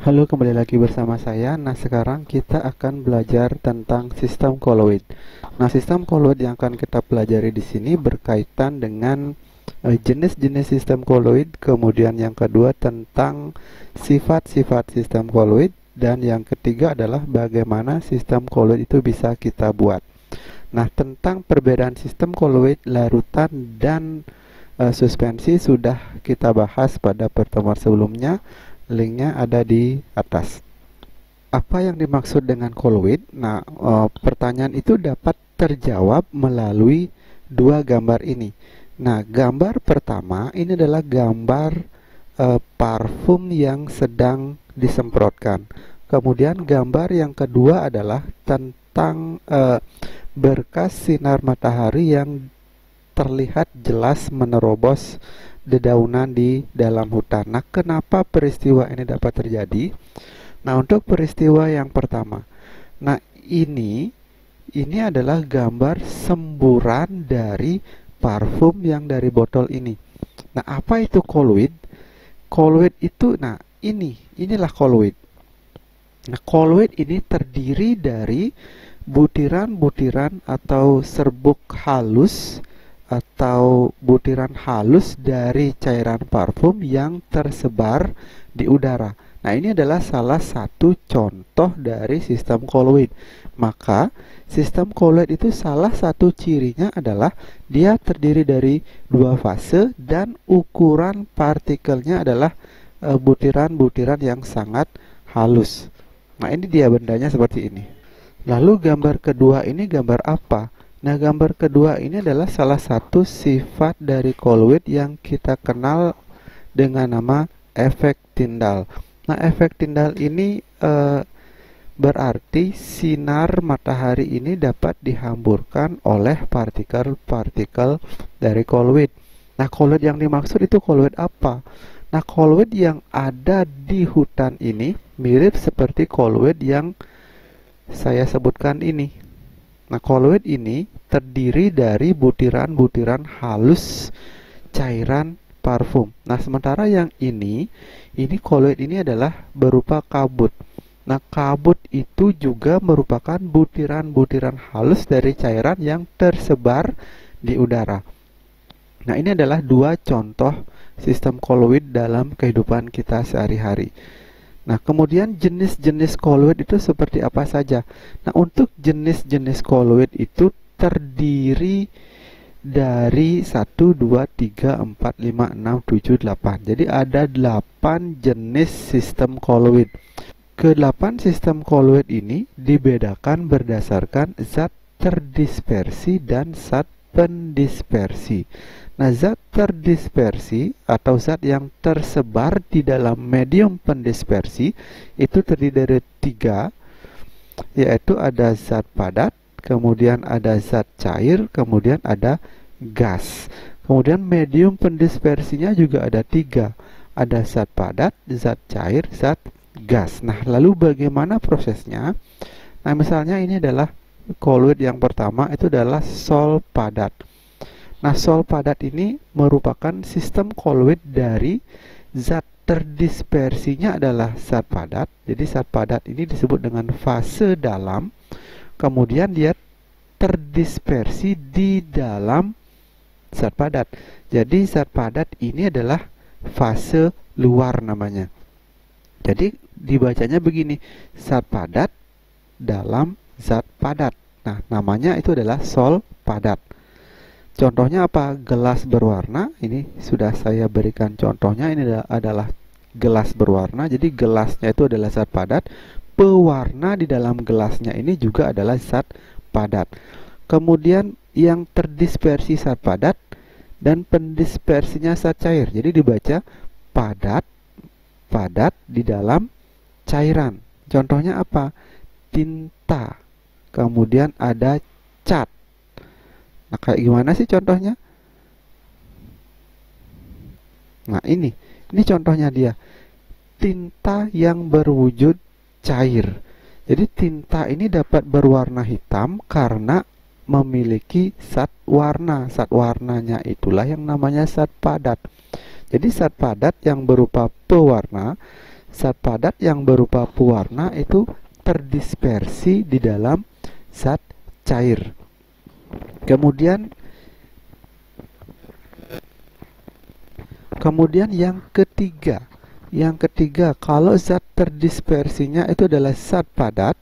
Halo, kembali lagi bersama saya. Nah, sekarang kita akan belajar tentang sistem koloid. Nah, sistem koloid yang akan kita pelajari di sini berkaitan dengan jenis-jenis sistem koloid, kemudian yang kedua tentang sifat-sifat sistem koloid, dan yang ketiga adalah bagaimana sistem koloid itu bisa kita buat. Nah, tentang perbedaan sistem koloid, larutan, dan suspensi sudah kita bahas pada pertemuan sebelumnya. Linknya ada di atas. Apa yang dimaksud dengan koloid? Nah, pertanyaan itu dapat terjawab melalui dua gambar ini. Nah, gambar pertama ini adalah gambar parfum yang sedang disemprotkan. Kemudian gambar yang kedua adalah tentang berkas sinar matahari yang terlihat jelas menerobos dedaunan di dalam hutan. Nah, kenapa peristiwa ini dapat terjadi? Nah, untuk peristiwa yang pertama, nah ini adalah gambar semburan dari parfum yang dari botol ini. Nah, apa itu koloid? Koloid itu, nah inilah koloid. Nah, koloid ini terdiri dari butiran-butiran atau serbuk halus atau butiran halus dari cairan parfum yang tersebar di udara. Nah, ini adalah salah satu contoh dari sistem koloid. Maka, sistem koloid itu salah satu cirinya adalah dia terdiri dari dua fase dan ukuran partikelnya adalah butiran-butiran yang sangat halus. Nah, ini dia bendanya seperti ini. Lalu gambar kedua ini gambar apa? Nah, gambar kedua ini adalah salah satu sifat dari koloid yang kita kenal dengan nama efek Tyndall. Nah, efek Tyndall ini berarti sinar matahari ini dapat dihamburkan oleh partikel-partikel dari koloid. Nah, koloid yang dimaksud itu koloid apa? Nah, koloid yang ada di hutan ini mirip seperti koloid yang saya sebutkan ini. Nah, koloid ini terdiri dari butiran-butiran halus cairan parfum. Nah, sementara yang ini koloid ini adalah berupa kabut. Nah, kabut itu juga merupakan butiran-butiran halus dari cairan yang tersebar di udara. Nah, ini adalah dua contoh sistem koloid dalam kehidupan kita sehari-hari. Nah, kemudian jenis-jenis koloid itu seperti apa saja? Nah, untuk jenis-jenis koloid itu terdiri dari 1, 2, 3, 4, 5, 6, 7, 8. Jadi ada 8 jenis sistem koloid. Ke-8 sistem koloid ini dibedakan berdasarkan zat terdispersi dan zat pendispersi. Nah, zat terdispersi atau zat yang tersebar di dalam medium pendispersi itu terdiri dari 3, yaitu ada zat padat, kemudian ada zat cair, kemudian ada gas. Kemudian medium pendispersinya juga ada 3, ada zat padat, zat cair, zat gas. Nah, lalu bagaimana prosesnya? Nah, misalnya ini adalah koloid yang pertama, itu adalah sol padat. Nah, sol padat ini merupakan sistem koloid dari zat terdispersinya adalah zat padat. Jadi zat padat ini disebut dengan fase dalam. Kemudian dia terdispersi di dalam zat padat. Jadi zat padat ini adalah fase luar namanya. Jadi dibacanya begini, zat padat dalam zat padat. Nah, namanya itu adalah sol padat. Contohnya apa? Gelas berwarna. Ini sudah saya berikan contohnya. Ini adalah gelas berwarna. Jadi gelasnya itu adalah zat padat. Pewarna di dalam gelasnya ini juga adalah zat padat. Kemudian yang terdispersi zat padat dan pendispersinya zat cair. Jadi dibaca padat, padat di dalam cairan. Contohnya apa? Tinta. Kemudian ada cat. Nah, kayak gimana sih contohnya? Nah, ini contohnya dia. Tinta yang berwujud cair. Jadi tinta ini dapat berwarna hitam karena memiliki zat warna. Zat warnanya itulah yang namanya zat padat. Jadi zat padat yang berupa pewarna, zat padat yang berupa pewarna itu terdispersi di dalam zat cair. Kemudian yang ketiga, kalau zat terdispersinya itu adalah zat padat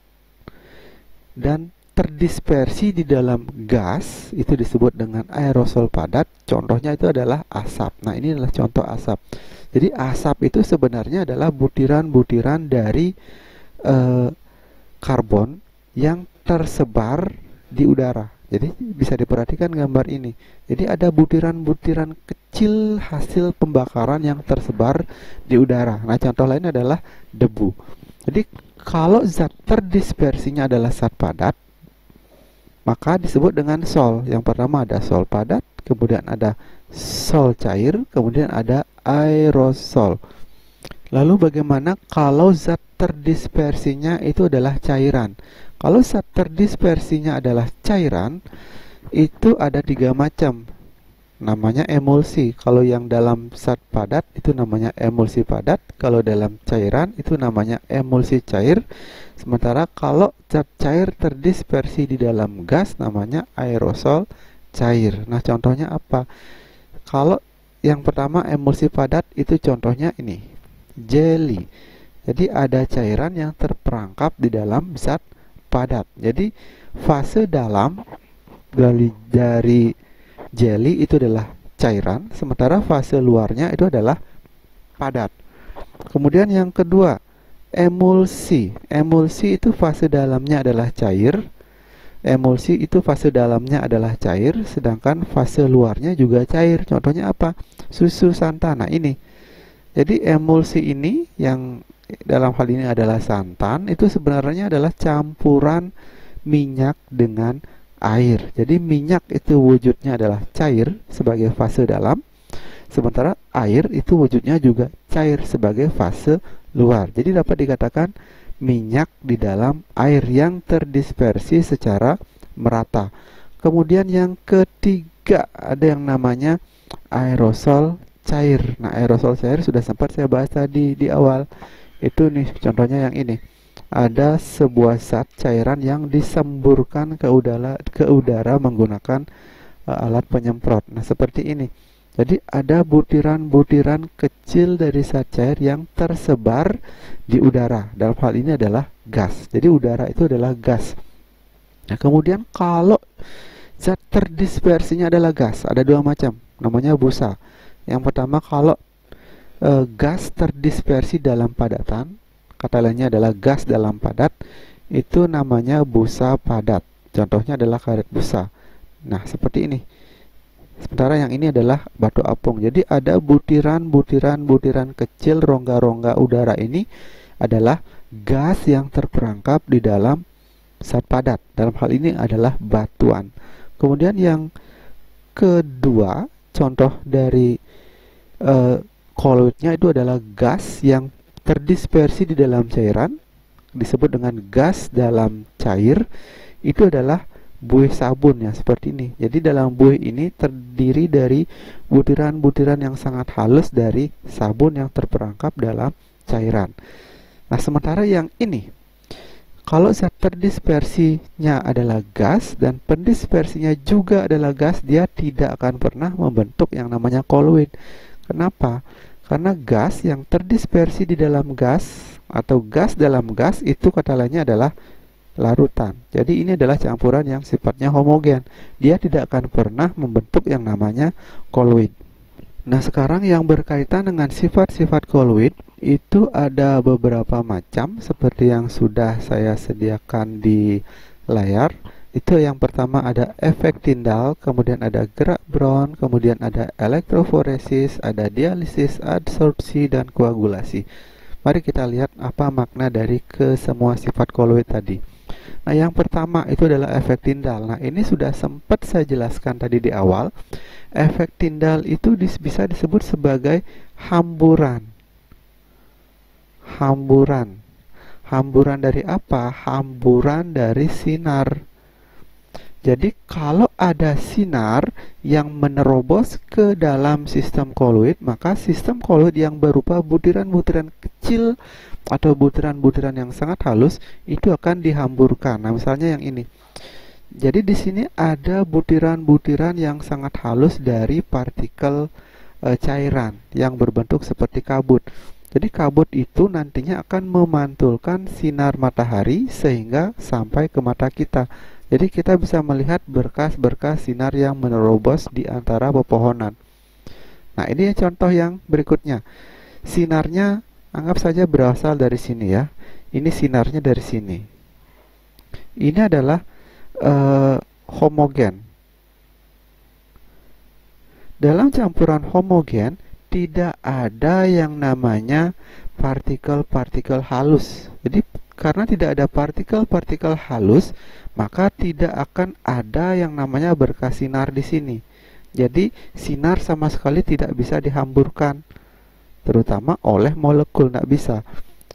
dan terdispersi di dalam gas, itu disebut dengan aerosol padat. Contohnya itu adalah asap. Nah, ini adalah contoh asap. Jadi asap itu sebenarnya adalah butiran-butiran dari karbon yang tersebar di udara. Jadi bisa diperhatikan gambar ini. Jadi ada butiran-butiran kecil hasil pembakaran yang tersebar di udara. Nah, contoh lain adalah debu. Jadi kalau zat terdispersinya adalah zat padat, maka disebut dengan sol. Yang pertama ada sol padat, kemudian ada sol cair, kemudian ada aerosol. Lalu bagaimana kalau zat terdispersinya itu adalah cairan? Kalau zat terdispersinya adalah cairan, itu ada 3 macam. Namanya emulsi. Kalau yang dalam zat padat itu namanya emulsi padat. Kalau dalam cairan itu namanya emulsi cair. Sementara kalau zat cair terdispersi di dalam gas namanya aerosol cair. Nah, contohnya apa? Kalau yang pertama emulsi padat itu contohnya ini, jelly. Jadi ada cairan yang terperangkap di dalam zat padat. Jadi fase dalam dari jelly itu adalah cairan, sementara fase luarnya itu adalah padat. Kemudian yang kedua, emulsi. Emulsi itu fase dalamnya adalah cair. Emulsi itu fase dalamnya adalah cair, sedangkan fase luarnya juga cair. Contohnya apa? Susu santan. Nah, ini. Jadi emulsi ini yang dalam hal ini adalah santan, itu sebenarnya adalah campuran minyak dengan air. Jadi minyak itu wujudnya adalah cair sebagai fase dalam, sementara air itu wujudnya juga cair sebagai fase luar. Jadi dapat dikatakan minyak di dalam air yang terdispersi secara merata. Kemudian yang ketiga ada yang namanya aerosol cair. Nah, aerosol cair sudah sempat saya bahas tadi di awal. Itu nih contohnya yang ini. Ada sebuah zat cairan yang disemburkan ke udara menggunakan alat penyemprot. Nah, seperti ini. Jadi ada butiran-butiran kecil dari zat cair yang tersebar di udara. Dalam hal ini adalah gas. Jadi udara itu adalah gas. Nah, kemudian kalau zat terdispersinya adalah gas, ada 2 macam. Namanya busa. Yang pertama, kalau gas terdispersi dalam padatan, kata lainnya adalah gas dalam padat, itu namanya busa padat. Contohnya adalah karet busa. Nah, seperti ini. Sementara yang ini adalah batu apung. Jadi ada butiran-butiran kecil, rongga-rongga udara ini adalah gas yang terperangkap di dalam zat padat. Dalam hal ini adalah batuan. Kemudian yang kedua, contoh dari koloidnya itu adalah gas yang terdispersi di dalam cairan, disebut dengan gas dalam cair. Itu adalah buih sabun ya, seperti ini. Jadi dalam buih ini terdiri dari butiran-butiran yang sangat halus dari sabun yang terperangkap dalam cairan. Nah, sementara yang ini, kalau zat terdispersinya adalah gas dan pendispersinya juga adalah gas, dia tidak akan pernah membentuk yang namanya koloid. Kenapa? Karena gas yang terdispersi di dalam gas atau gas dalam gas itu kata lainnya adalah larutan. Jadi ini adalah campuran yang sifatnya homogen. Dia tidak akan pernah membentuk yang namanya koloid. Nah, sekarang yang berkaitan dengan sifat-sifat koloid itu ada beberapa macam seperti yang sudah saya sediakan di layar. Itu yang pertama ada efek Tyndall, kemudian ada gerak Brown, kemudian ada elektroforesis, ada dialisis, adsorpsi, dan koagulasi. Mari kita lihat apa makna dari kesemua sifat koloid tadi. Nah, yang pertama itu adalah efek Tyndall. Nah, ini sudah sempat saya jelaskan tadi di awal. Efek Tyndall itu bisa disebut sebagai hamburan. Hamburan dari apa? Hamburan dari sinar. Jadi kalau ada sinar yang menerobos ke dalam sistem koloid, maka sistem koloid yang berupa butiran-butiran kecil atau butiran-butiran yang sangat halus itu akan dihamburkan. Nah, misalnya yang ini. Jadi di sini ada butiran-butiran yang sangat halus dari partikel cairan yang berbentuk seperti kabut. Jadi kabut itu nantinya akan memantulkan sinar matahari sehingga sampai ke mata kita. Jadi kita bisa melihat berkas-berkas sinar yang menerobos di antara pepohonan. Nah, ini contoh yang berikutnya. Sinarnya anggap saja berasal dari sini ya. Ini sinarnya dari sini. Ini adalah homogen. Dalam campuran homogen tidak ada yang namanya partikel-partikel halus. Jadi karena tidak ada partikel-partikel halus, maka tidak akan ada yang namanya berkas sinar di sini. Jadi sinar sama sekali tidak bisa dihamburkan, terutama oleh molekul, tidak bisa.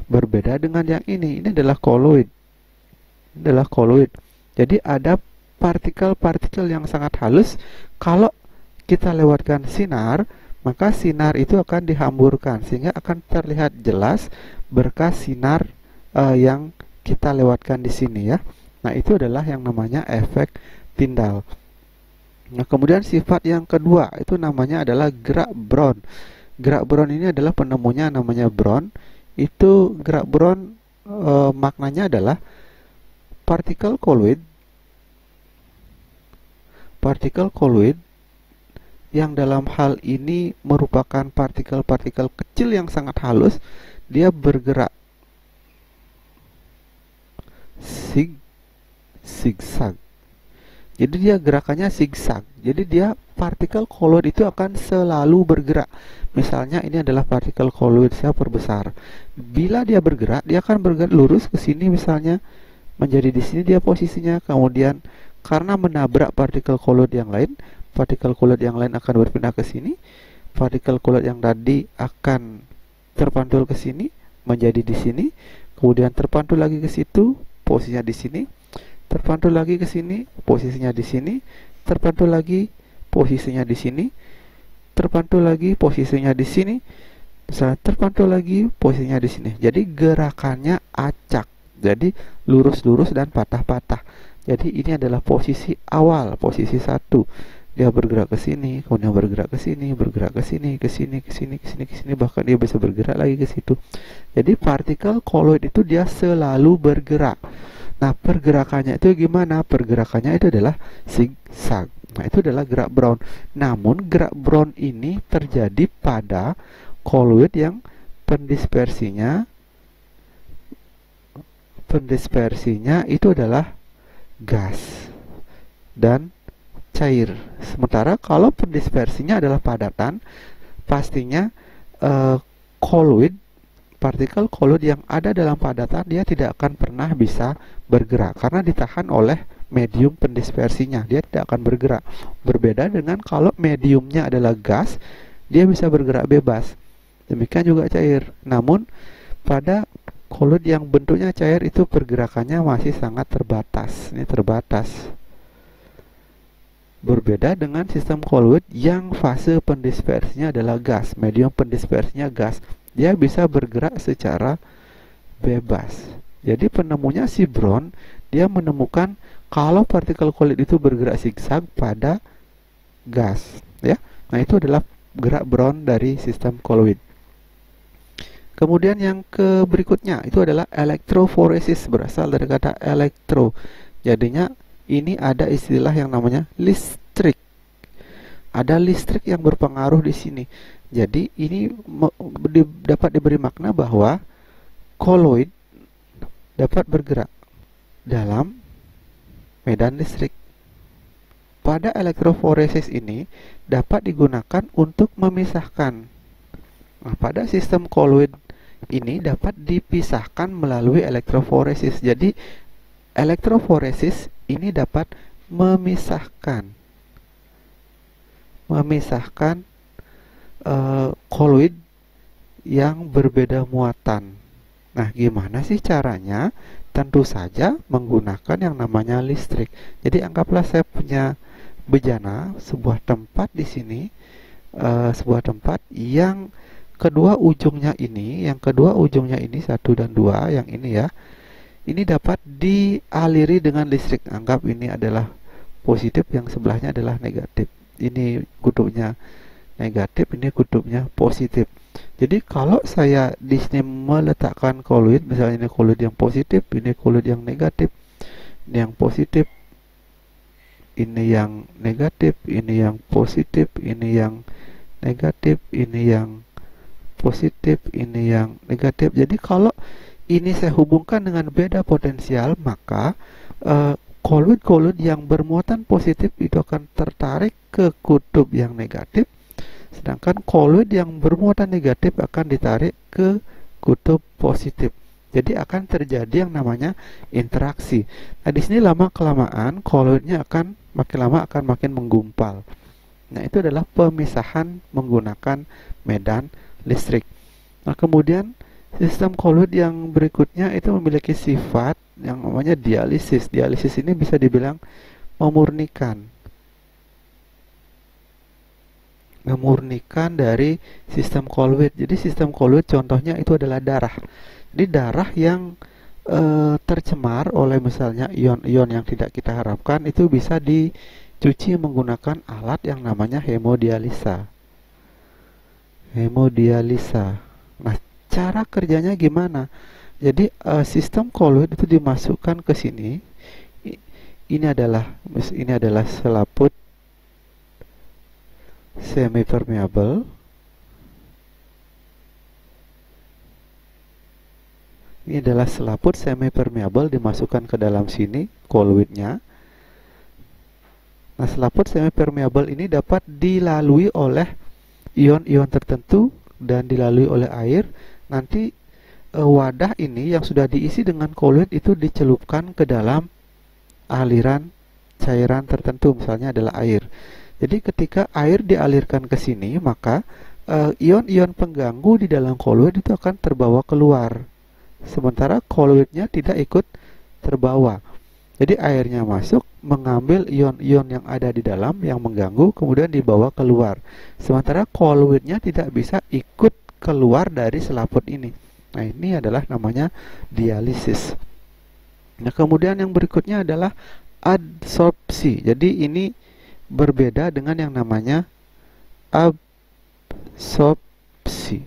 Berbeda dengan yang ini adalah koloid. Ini adalah koloid. Jadi ada partikel-partikel yang sangat halus. Kalau kita lewatkan sinar, maka sinar itu akan dihamburkan sehingga akan terlihat jelas berkas sinar yang kita lewatkan di sini ya. Nah, itu adalah yang namanya efek Tyndall. Nah, kemudian sifat yang kedua itu namanya adalah gerak Brown. Gerak Brown ini adalah penemunya namanya Brown. Itu gerak Brown maknanya adalah partikel koloid yang dalam hal ini merupakan partikel-partikel kecil yang sangat halus, dia bergerak zigzag. Jadi dia gerakannya zigzag. Jadi dia partikel koloid itu akan selalu bergerak. Misalnya ini adalah partikel koloid, saya perbesar. Bila dia bergerak, dia akan bergerak lurus ke sini misalnya, menjadi di sini dia posisinya. Kemudian karena menabrak partikel koloid yang lain, partikel koloid yang lain akan berpindah ke sini. Partikel koloid yang tadi akan terpantul ke sini, menjadi di sini. Kemudian terpantul lagi ke situ, posisinya di sini. Terpantul lagi ke sini, posisinya di sini. Terpantul lagi, posisinya di sini. Terpantul lagi, posisinya di sini. Terpantul lagi, posisinya di sini. Jadi gerakannya acak. Jadi lurus-lurus dan patah-patah. Jadi ini adalah posisi awal, posisi 1. Dia bergerak ke sini, kemudian bergerak ke sini, bergerak ke sini, ke sini, ke sini, ke sini, ke sini, bahkan dia bisa bergerak lagi ke situ. Jadi partikel koloid itu dia selalu bergerak. Nah, pergerakannya itu gimana? Pergerakannya itu adalah zigzag. Nah, itu adalah gerak Brown. Namun gerak Brown ini terjadi pada koloid yang pendispersinya itu adalah gas dan cair. Sementara kalau pendispersinya adalah padatan, pastinya koloid, partikel koloid yang ada dalam padatan dia tidak akan pernah bisa bergerak karena ditahan oleh medium pendispersinya. Dia tidak akan bergerak. Berbeda dengan kalau mediumnya adalah gas, dia bisa bergerak bebas. Demikian juga cair. Namun pada koloid yang bentuknya cair itu pergerakannya masih sangat terbatas. Ini terbatas. Berbeda dengan sistem koloid yang fase pendispersinya adalah gas, medium pendispersinya gas. Dia bisa bergerak secara bebas. Jadi penemunya si Brown, dia menemukan kalau partikel koloid itu bergerak zigzag pada gas, ya. Nah, itu adalah gerak Brown dari sistem koloid. Kemudian yang berikutnya itu adalah elektroforesis, berasal dari kata elektro. Jadinya ini ada istilah yang namanya listrik. Ada listrik yang berpengaruh di sini. Jadi ini dapat diberi makna bahwa koloid dapat bergerak dalam medan listrik. Pada elektroforesis ini dapat digunakan untuk memisahkan. Nah, pada sistem koloid ini dapat dipisahkan melalui elektroforesis. Jadi elektroforesis ini dapat memisahkan koloid yang berbeda muatan. Nah, gimana sih caranya? Tentu saja menggunakan yang namanya listrik. Jadi anggaplah saya punya bejana, sebuah tempat di sini, sebuah tempat yang yang kedua ujungnya ini satu dan dua, yang ini ya, ini dapat dialiri dengan listrik. Anggap ini adalah positif, yang sebelahnya adalah negatif. Ini kutubnya negatif, ini kutubnya positif. Jadi kalau saya di sini meletakkan koloid, misalnya ini koloid yang positif, ini koloid yang negatif, ini yang positif, ini yang negatif, ini yang positif, ini yang negatif, ini yang positif, ini yang negatif. Jadi kalau ini saya hubungkan dengan beda potensial, maka koloid-koloid yang bermuatan positif itu akan tertarik ke kutub yang negatif, sedangkan koloid yang bermuatan negatif akan ditarik ke kutub positif. Jadi akan terjadi yang namanya interaksi. Nah, di sini lama kelamaan koloidnya akan makin lama akan makin menggumpal. Nah, itu adalah pemisahan menggunakan medan listrik. Nah, kemudian sistem koloid yang berikutnya itu memiliki sifat yang namanya dialisis. Dialisis ini bisa dibilang memurnikan dari sistem koloid. Jadi sistem koloid contohnya itu adalah darah. Jadi darah yang tercemar oleh misalnya ion-ion yang tidak kita harapkan itu bisa dicuci menggunakan alat yang namanya hemodialisa. Nah, cara kerjanya gimana? Jadi sistem koloid itu dimasukkan ke sini. Ini adalah selaput semi permeable. Ini adalah selaput semi permeable dimasukkan ke dalam sini koloidnya. Nah, selaput semi permeable ini dapat dilalui oleh ion-ion tertentu dan dilalui oleh air. Nanti wadah ini yang sudah diisi dengan koloid itu dicelupkan ke dalam aliran cairan tertentu, misalnya adalah air. Jadi ketika air dialirkan ke sini, maka ion-ion pengganggu di dalam koloid itu akan terbawa keluar, sementara koloidnya tidak ikut terbawa. Jadi airnya masuk mengambil ion-ion yang ada di dalam yang mengganggu, kemudian dibawa keluar, sementara koloidnya tidak bisa ikut keluar dari selaput ini. Nah, ini adalah namanya dialisis. Nah, kemudian yang berikutnya adalah adsorpsi. Jadi ini berbeda dengan yang namanya absorpsi.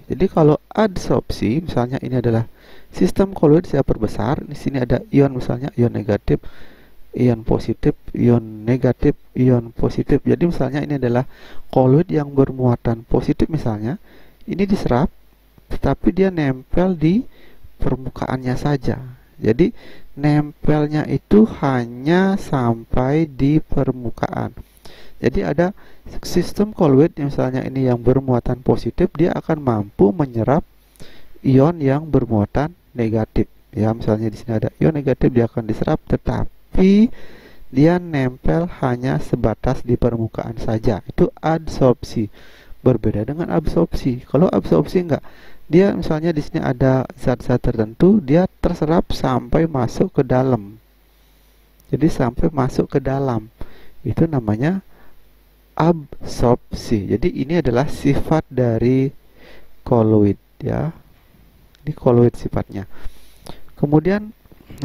Jadi kalau adsorpsi, misalnya ini adalah sistem koloid, saya perbesar. Di sini ada ion, misalnya ion negatif, ion positif, ion negatif, ion positif. Jadi misalnya ini adalah koloid yang bermuatan positif, misalnya ini diserap, tetapi dia nempel di permukaannya saja. Jadi nempelnya itu hanya sampai di permukaan. Jadi ada sistem koloid misalnya ini yang bermuatan positif, dia akan mampu menyerap ion yang bermuatan negatif. Ya, misalnya di sini ada ion negatif, dia akan diserap, tetapi dia nempel hanya sebatas di permukaan saja. Itu adsorpsi. Berbeda dengan absorpsi. Kalau absorpsi enggak, dia misalnya di sini ada zat-zat tertentu, dia terserap sampai masuk ke dalam. Jadi sampai masuk ke dalam. Itu namanya absorpsi. Jadi ini adalah sifat dari koloid, ya. Ini koloid sifatnya. Kemudian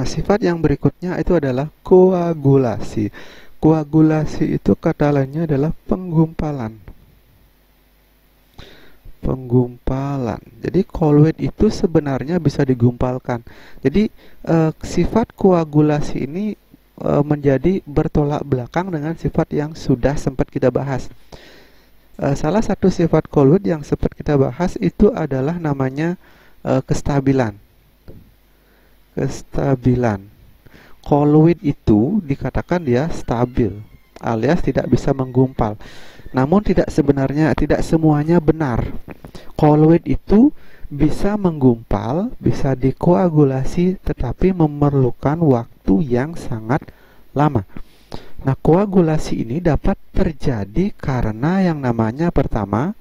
sifat yang berikutnya itu adalah koagulasi. Koagulasi itu kata lainnya adalah penggumpalan. Jadi koloid itu sebenarnya bisa digumpalkan. Jadi sifat koagulasi ini menjadi bertolak belakang dengan sifat yang sudah sempat kita bahas. Salah satu sifat koloid yang sempat kita bahas itu adalah namanya kestabilan. Koloid itu dikatakan dia stabil, alias tidak bisa menggumpal. Namun tidak semuanya benar. Koloid itu bisa menggumpal, bisa dikoagulasi, tetapi memerlukan waktu yang sangat lama. Nah, koagulasi ini dapat terjadi karena yang namanya pertama,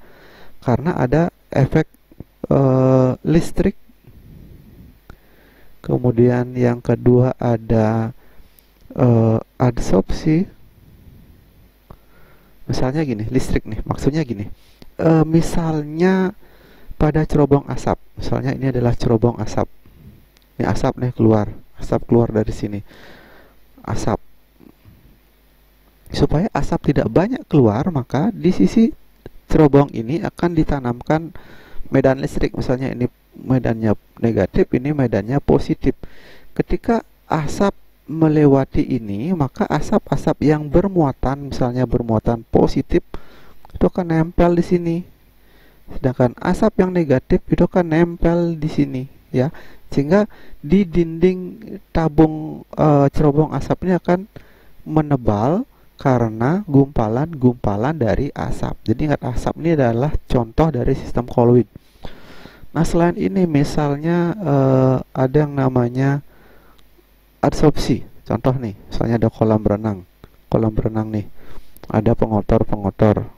karena ada efek listrik Kemudian yang kedua ada adsorpsi. Misalnya gini, listrik nih, maksudnya gini. Misalnya pada cerobong asap, misalnya ini adalah cerobong asap. Ini asap nih keluar, asap keluar dari sini. Asap. Supaya asap tidak banyak keluar, maka di sisi cerobong ini akan ditanamkan medan listrik. Misalnya ini medannya negatif, ini medannya positif. Ketika asap melewati ini, maka asap-asap yang bermuatan, misalnya bermuatan positif, itu akan nempel di sini. Sedangkan asap yang negatif itu akan nempel di sini, ya. Sehingga di dinding tabung cerobong asap ini akan menebal karena gumpalan-gumpalan dari asap. Jadi ingat, asap ini adalah contoh dari sistem kolloid. Nah, selain ini misalnya ada yang namanya adsorpsi. Contoh nih, misalnya ada kolam berenang. Kolam berenang nih, ada pengotor-pengotor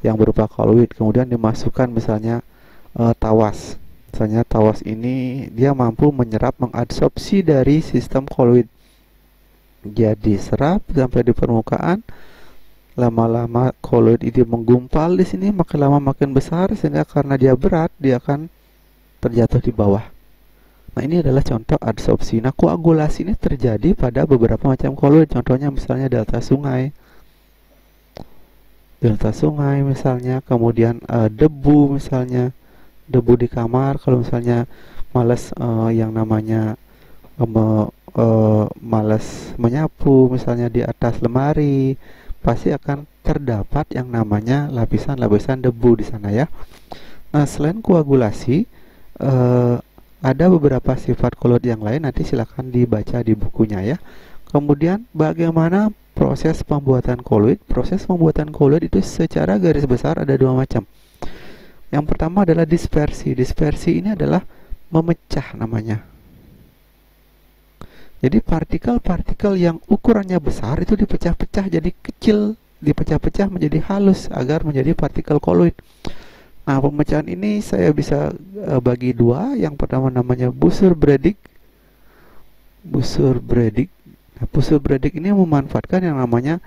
yang berupa kolloid, kemudian dimasukkan misalnya tawas. Misalnya tawas ini dia mampu menyerap, mengadsorpsi dari sistem kolloid. Jadi serap sampai di permukaan. Lama-lama kolloid itu menggumpal di sini, makin lama makin besar, sehingga karena dia berat, dia akan terjatuh di bawah. Nah, ini adalah contoh adsorpsi. Nah, koagulasi ini terjadi pada beberapa macam kolloid. Contohnya misalnya delta sungai. Delta sungai misalnya, kemudian debu misalnya. Debu di kamar, kalau misalnya males yang namanya malas menyapu, misalnya di atas lemari, pasti akan terdapat yang namanya lapisan-lapisan debu di sana, ya. Nah, selain koagulasi, ada beberapa sifat kolloid yang lain, nanti silakan dibaca di bukunya, ya. Kemudian bagaimana proses pembuatan kolloid? Proses pembuatan kolloid itu secara garis besar ada dua macam. Yang pertama adalah dispersi. Dispersi ini adalah memecah namanya. Jadi partikel-partikel yang ukurannya besar itu dipecah-pecah jadi kecil, dipecah-pecah menjadi halus agar menjadi partikel kolloid. Nah, pemecahan ini saya bisa bagi dua. Yang pertama namanya Bussur-Bredig. Bussur-Bredig. Nah, Bussur-Bredig ini memanfaatkan yang namanya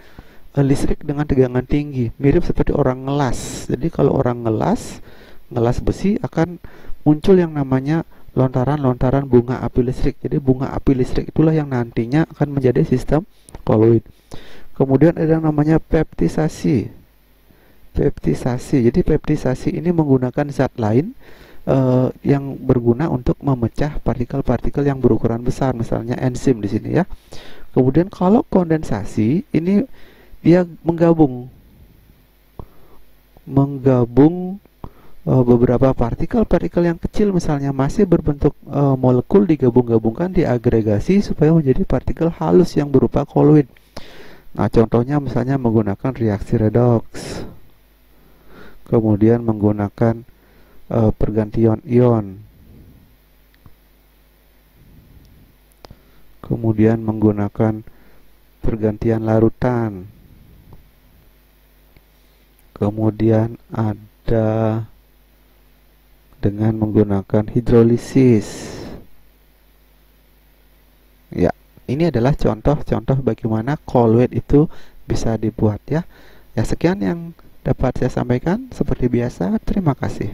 listrik dengan tegangan tinggi, mirip seperti orang ngelas. Jadi kalau orang ngelas besi, akan muncul yang namanya lontaran-lontaran bunga api listrik. Jadi bunga api listrik itulah yang nantinya akan menjadi sistem kolloid. Kemudian ada yang namanya peptisasi. Peptisasi. Jadi peptisasi ini menggunakan zat lain yang berguna untuk memecah partikel-partikel yang berukuran besar, misalnya enzim di sini, ya. Kemudian kalau kondensasi ini dia menggabung beberapa partikel-partikel yang kecil, misalnya masih berbentuk molekul, digabung-gabungkan, diagregasi supaya menjadi partikel halus yang berupa kolloid. Nah, contohnya misalnya menggunakan reaksi redox, kemudian menggunakan pergantian ion, kemudian menggunakan pergantian larutan, kemudian ada dengan menggunakan hidrolisis. Ya, ini adalah contoh-contoh bagaimana kolloid itu bisa dibuat, ya. Ya, sekian yang dapat saya sampaikan. Seperti biasa, terima kasih.